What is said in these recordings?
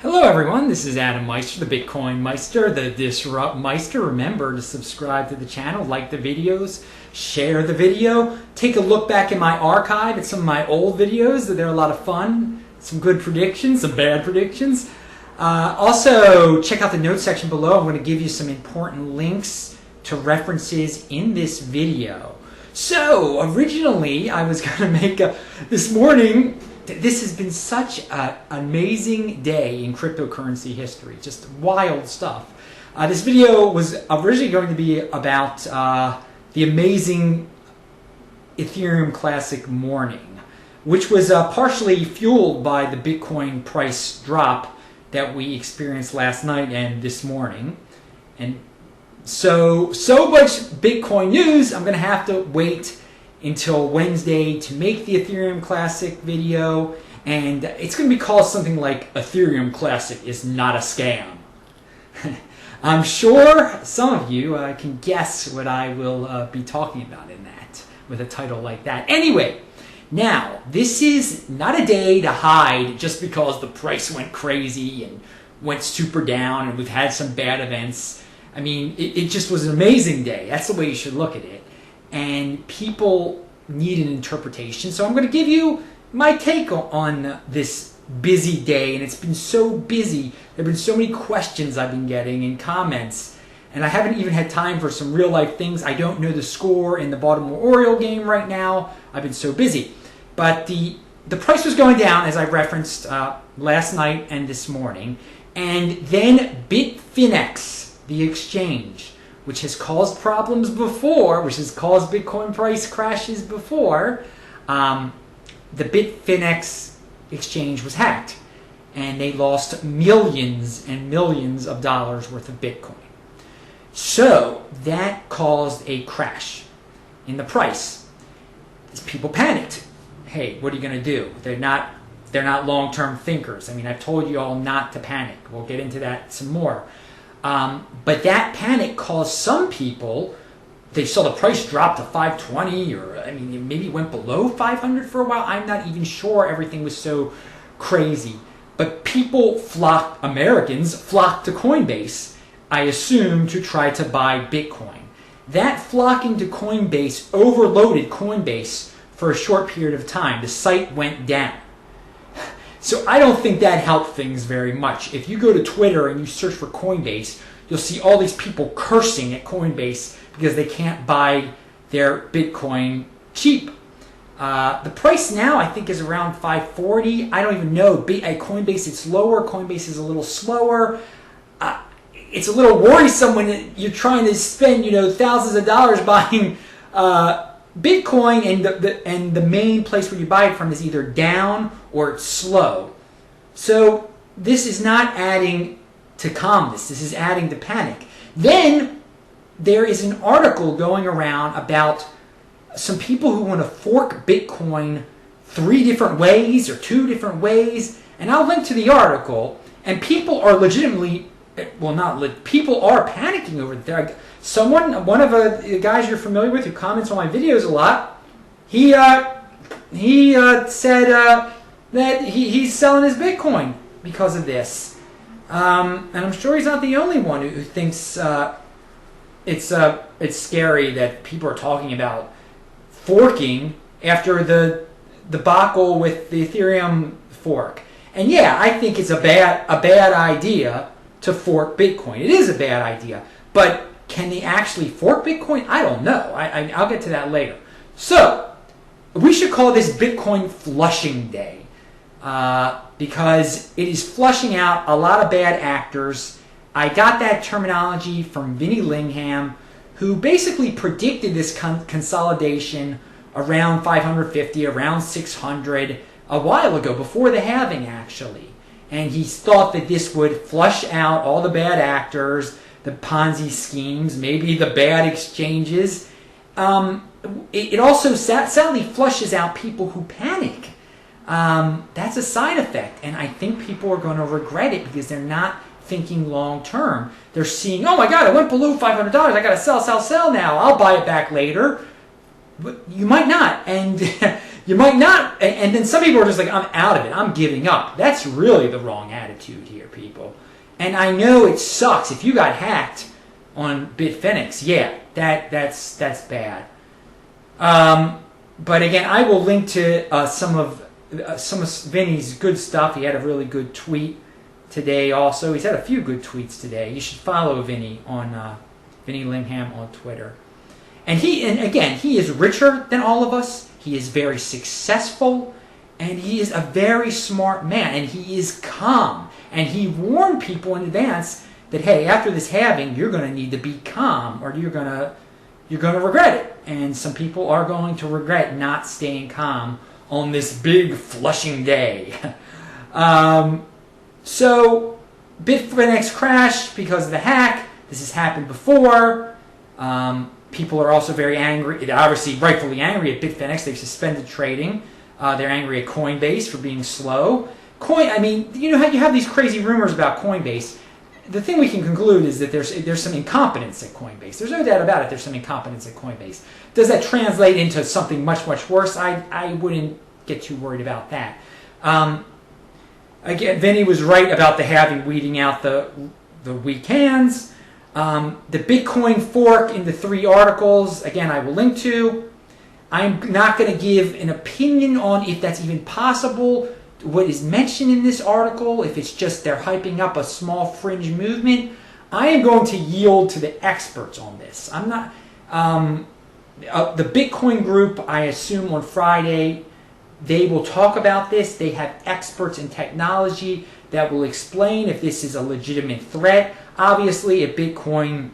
Hello everyone, this is Adam Meister, the Bitcoin Meister, the Disrupt Meister. Remember to subscribe to the channel, like the videos, share the video, take a look back in my archive at some of my old videos. They're a lot of fun, some good predictions, some bad predictions. Also, check out the notes section below. I'm going to give you some important links to references in this video. So, originally I was going to make this morning. This has been such an amazing day in cryptocurrency history. Just wild stuff. This video was originally going to be about the amazing Ethereum Classic morning, which was partially fueled by the Bitcoin price drop that we experienced last night and this morning. And so much Bitcoin news, I'm going to have to wait until Wednesday to make the Ethereum Classic video, and it's going to be called something like Ethereum Classic is not a scam. I'm sure some of you can guess what I will be talking about in that, with a title like that. Anyway, now, this is not a day to hide just because the price went crazy and went super down and we've had some bad events. I mean, it just was an amazing day. That's the way you should look at it. And people need an interpretation. So I'm going to give you my take on this busy day. And it's been so busy. There have been so many questions I've been getting and comments. And I haven't even had time for some real life things. I don't know the score in the Baltimore Oriole game right now. I've been so busy. But the price was going down, as I referenced last night and this morning. And then Bitfinex, the exchange, which has caused problems before, which has caused Bitcoin price crashes before, the Bitfinex exchange was hacked. And they lost millions and millions of dollars worth of Bitcoin. So that caused a crash in the price. People panicked. Hey, what are you going to do? They're not long-term thinkers. I mean, I've told you all not to panic. We'll get into that some more. But that panic caused some people, they saw the price drop to 520, or I mean, maybe it went below 500 for a while. I'm not even sure. Everything was so crazy. But Americans flocked to Coinbase, I assume, to try to buy Bitcoin. That flocking to Coinbase overloaded Coinbase for a short period of time. The site went down. So I don't think that helped things very much. If you go to Twitter and you search for Coinbase, you'll see all these people cursing at Coinbase because they can't buy their Bitcoin cheap. The price now, I think, is around 540. I don't even know. At Coinbase, it's lower. Coinbase is a little slower. It's a little worrisome when you're trying to spend, thousands of dollars buying Bitcoin, and the main place where you buy it from is either down or it's slow. So this is not adding to calmness. This is adding to panic. Then there is an article going around about some people who want to fork Bitcoin 3 different ways or 2 different ways. And I'll link to the article. And people are legitimately, people are panicking over there. One of the guys you're familiar with who comments on my videos a lot, he said that he's selling his Bitcoin because of this. And I'm sure he's not the only one who thinks it's scary that people are talking about forking after the debacle with the Ethereum fork. And yeah, I think it's a bad idea to fork Bitcoin. It is a bad idea. But can they actually fork Bitcoin? I don't know. I'll get to that later. So, we should call this Bitcoin flushing day because it is flushing out a lot of bad actors. I got that terminology from Vinny Lingham, who basically predicted this consolidation around 550, around 600 a while ago, before the halving actually. And he thought that this would flush out all the bad actors, the Ponzi schemes, maybe the bad exchanges. It also sadly flushes out people who panic. That's a side effect, and I think people are going to regret it because they're not thinking long term. They're seeing, oh my God, it went below $500. I got to sell now. I'll buy it back later. But you might not, and you might not. And then some people are just like, I'm out of it. I'm giving up. That's really the wrong attitude. attitude here, people. And I know it sucks if you got hacked on Bitfinex. Yeah, that's bad. But again, I will link to some of Vinny's good stuff. He had a really good tweet today. Also, he's had a few good tweets today. You should follow Vinny on Vinny Lingham on Twitter. And again, he is richer than all of us. He is very successful, and he is a very smart man, and he is calm. And he warned people in advance that, hey, after this halving, you're going to need to be calm, or you're going to regret it. And some people are going to regret not staying calm on this big flushing day. So Bitfinex crashed because of the hack. This has happened before. People are also very angry, obviously rightfully angry at Bitfinex. They've suspended trading. They're angry at Coinbase for being slow. I mean, you know how you have these crazy rumors about Coinbase. The thing we can conclude is that there's some incompetence at Coinbase. There's no doubt about it. There's some incompetence at Coinbase. Does that translate into something much, much worse? I wouldn't get too worried about that. Again, Vinny was right about the halving weeding out the weak hands. The Bitcoin fork in the 3 articles, again, I will link to. I'm not going to give an opinion on if that's even possible, what is mentioned in this article, if it's just they're hyping up a small fringe movement. I am going to yield to the experts on this. I'm not... the Bitcoin group, I assume on Friday, they will talk about this. They have experts in technology that will explain if this is a legitimate threat. Obviously, if Bitcoin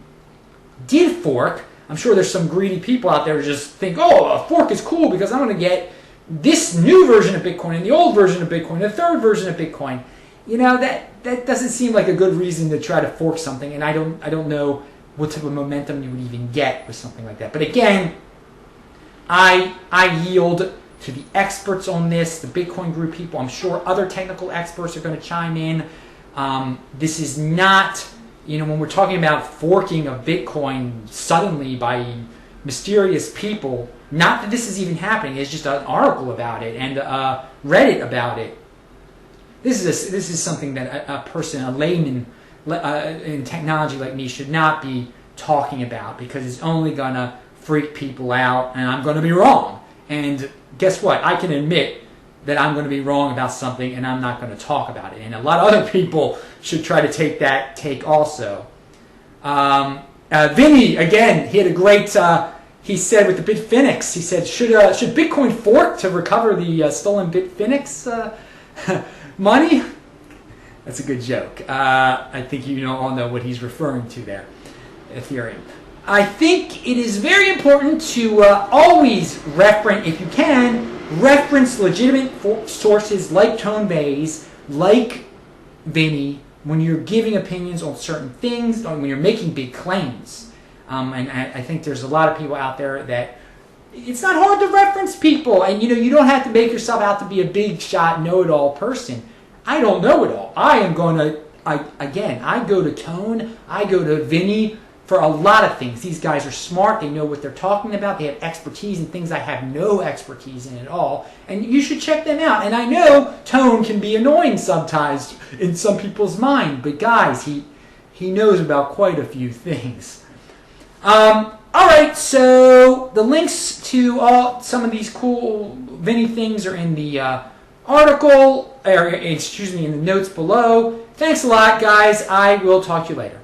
did fork, I'm sure there's some greedy people out there who just think, oh, a fork is cool because I'm going to get this new version of Bitcoin and the old version of Bitcoin, the third version of Bitcoin. You know, that doesn't seem like a good reason to try to fork something, and I don't know what type of momentum you would even get with something like that. But again, I yield to the experts on this, the Bitcoin group people. I'm sure other technical experts are going to chime in. This is not, when we're talking about forking of Bitcoin suddenly by mysterious people, not that this is even happening. It's just an article about it and Reddit about it. This is something that a person, a layman in technology like me should not be talking about, because it's only going to freak people out, and I'm going to be wrong. And guess what? I can admit that I'm going to be wrong about something, and I'm not going to talk about it. And a lot of other people should try to take that take also. Vinny, again, he had a great... he said with the Bitfinex, he said, should Bitcoin fork to recover the stolen Bitfinex money? That's a good joke. I think you all know what he's referring to there, Ethereum. I think it is very important to always reference, if you can, reference legitimate sources like Vays, like Vinny, when you're giving opinions on certain things, or when you're making big claims. And I think there's a lot of people out there that it's not hard to reference people, and you don't have to make yourself out to be a big shot, know-it-all person. I don't know it all. I go to Tone, I go to Vinny for a lot of things. These guys are smart. They know what they're talking about. They have expertise in things I have no expertise in at all. And you should check them out. And I know Tone can be annoying sometimes in some people's mind, but guys, he knows about quite a few things. All right, so the links to some of these cool Vinny things are in the article, in the notes below. Thanks a lot, guys. I will talk to you later.